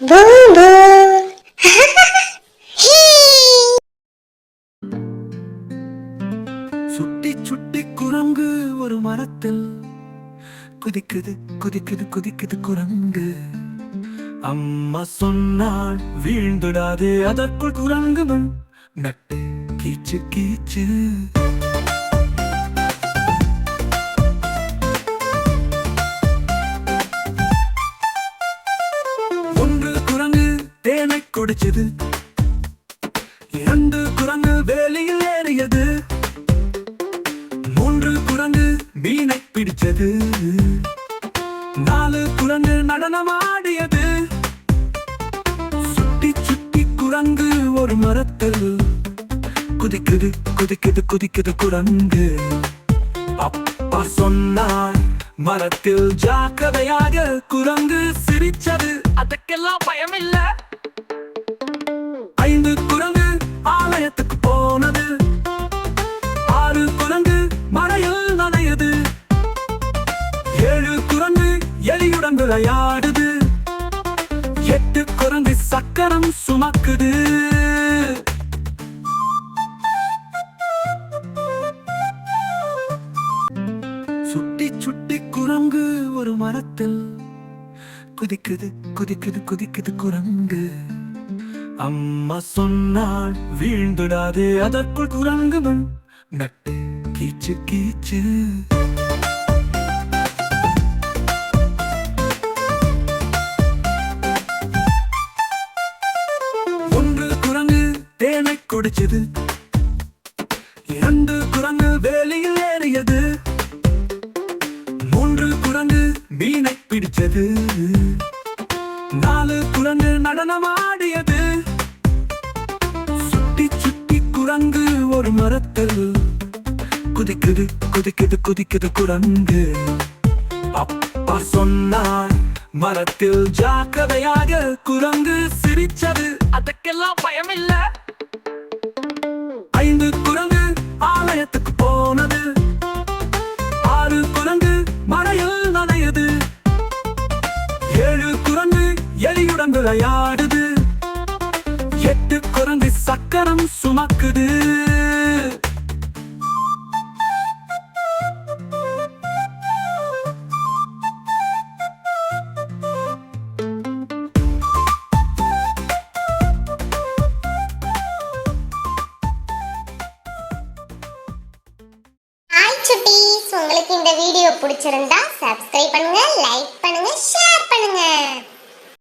Boom boom. சுட்டி சுட்டி குரங்கு ஒரு மரத்தில் குதிக்குது குதிக்குது குதிக்குது குரங்கு. அம்மா சொன்னாள் வீழ்ந்துடாதே, அதற்குள் குரங்கு நட்டு கீச்சு கீச்சு. ஒன்று குரங்கு தேனை குடிச்சது, இரண்டு குரங்கு வேலியில் ஏறியது, மூன்று குரங்கு மீனை பிடிச்சது, நாலு குரங்கு நடனமாடியது. சுட்டி சுட்டி குரங்கு ஒரு மரத்தில் குதிக்குது குதிக்குது குதிக்குது குரங்கு. அப்பா சொன்னார் மரத்தில் ஜாக்கிரதையாக. குரங்கு சிரிச்சது, அதுக்கெல்லாம் பயமில்ல. ஐந்து குரங்கு ஆலயத்துக்கு போனது, ஆறு குரங்கு மழையில் நனையது, ஏழு குரங்கு எலியுடன் விளையாடுது, எட்டு குரங்கு சக்கரம் சுமக்குது. சுட்டி சுட்டி குரங்கு ஒரு மரத்தில் குதிக்குது குதிக்குது குதிக்குது குரங்கு. அம்மா சொன்னாள் வீழ்ந்துடாதே, அதற்குள் குரங்கு நட்டு கீச்சு கீச்சு. ஒன்று குரங்கு தேனை குடிச்சது, இரண்டு குரங்கு வேலியில் ஏறியது, மூன்று குரங்கு மீனை பிடிச்சது, நாலு குரங்கு நடனமாடியது. சுட்டி சுட்டி குரங்கு ஒரு மரத்தில் குதிக்குது குதிக்குது குதிக்குது குரங்கு. அப்பா சொன்னார் மரத்தில் ஜாக்கிரதையாக. குரங்கு சிரிச்சது, அதுக்கெல்லாம் பயமில்ல. ஐந்து குரங்கு ஆலயத்துக்கு போனது, ஆறு குரங்கு மழையில் நனையது, ஏழு குரங்கு எலியுடன் விளையாடுது, எட்டு குரங்கு சக்கரம் சுமக்குது. ஹாய் சுட்டீஸ், உங்களுக்கு இந்த வீடியோ பிடிச்சிருந்தா சப்ஸ்கிரைப் பண்ணுங்க, லைக் பண்ணுங்க, ஷேர் பண்ணுங்க.